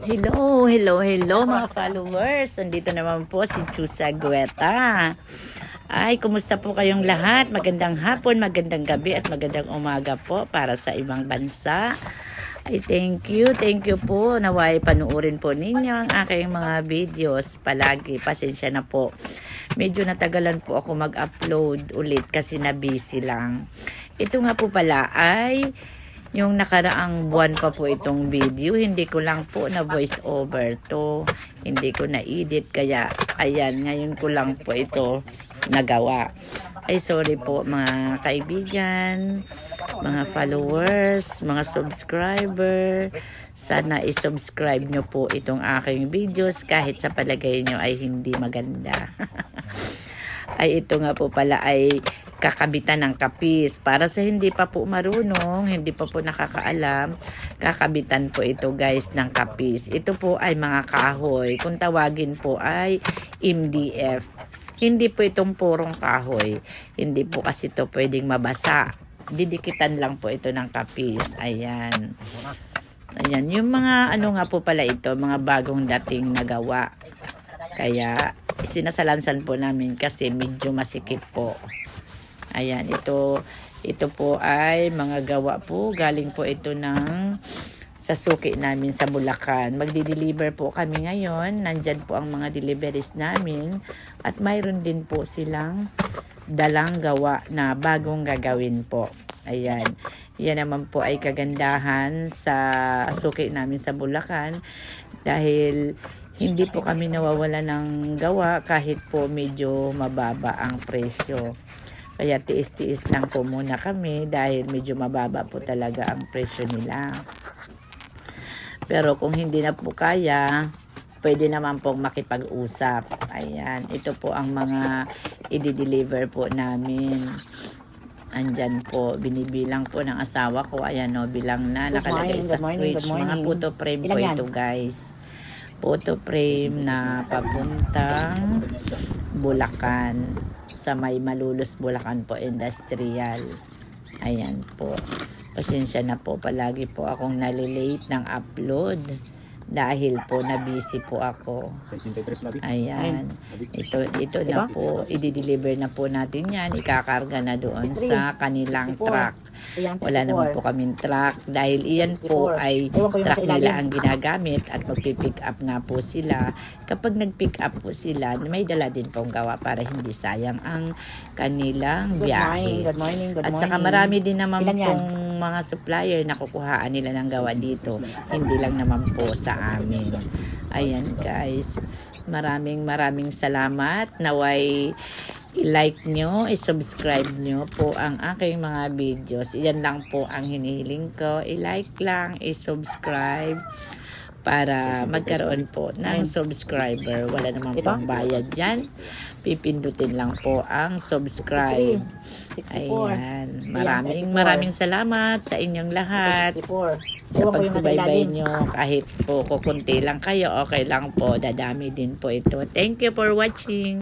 Hello mga followers. Nandito naman po si Chusa Gueta. Ay, kumusta po kayong lahat? Magandang hapon, magandang gabi at magandang umaga po para sa ibang bansa. Ay, thank you po. Naway panuorin po ninyo ang aking mga videos palagi. Pasensya na po. Medyo natagalan po ako mag-upload ulit kasi na busy lang. Ito nga po pala ay yung nakaraang buwan pa po itong video, hindi ko lang po na voice over to, hindi ko na edit, kaya ayan, ngayon ko lang po ito nagawa. Ay sorry po mga kaibigan, mga followers, mga subscriber, sana i-subscribe nyo po itong aking videos kahit sa palagay nyo ay hindi maganda. Ay ito nga po pala ay kakabitan ng kapis. Para sa hindi pa po marunong, hindi pa po nakakaalam, kakabitan po ito guys ng kapis. Ito po ay mga kahoy. Kung tawagin po ay MDF. Hindi po itong purong kahoy. Hindi po kasi ito pwedeng mabasa. Didikitan lang po ito ng kapis. Ayan. Ayan. Yung mga ano nga po pala ito, mga bagong dating nagawa. Kaya sinasalansan po namin kasi medyo masikip po. Ayan, ito po ay mga gawa po. Galing po ito ng sa suki namin sa Bulacan. Magdi-deliver po kami ngayon. Nandyan po ang mga deliveries namin. At mayroon din po silang dalang gawa na bagong gagawin po. Ayan. Yan naman po ay kagandahan sa suki namin sa Bulacan. Dahil hindi po kami nawawala ng gawa kahit po medyo mababa ang presyo. Kaya tiis-tiis lang po muna kami dahil medyo mababa po talaga ang presyo nila. Pero kung hindi na po kaya, pwede naman pong makipag-usap. Ayan, ito po ang mga i-deliver po namin. Andyan po, binibilang po ng asawa ko. Ayan o, bilang na nakalagay sa fridge. Mga photo frame po ito guys. Photo frame na papuntang Bulacan. Sa may Malulus, Bulacan po, industrial. Ayan po. Pasensya na po, palagi po akong nalilate ng upload dahil po na busy po ako. Ayan. Ito na po, i-deliver na po natin yan. Ikakarga na doon sa kanilang truck. Wala naman po kaming truck dahil iyan po ay truck nila ang ginagamit at magpipick up nga po sila. Kapag nag-pick up po sila, may dala din pong gawa para hindi sayang ang kanilang biyahe. At saka marami din naman pong mga supplier na kukuhaan nila ng gawa dito. Hindi lang naman po sa amin. Ayan guys, maraming salamat. Naway i-like nyo, i-subscribe nyo po ang aking mga videos. Iyan lang po ang hinihiling ko. I-like lang, i-subscribe para magkaroon po ng subscriber. Wala namang pang bayad dyan. Pipindutin lang po ang subscribe. Ayan. Maraming salamat sa inyong lahat. Sa pagsubaybay nyo. Kahit po kukunti lang kayo, okay lang po. Dadami din po ito. Thank you for watching.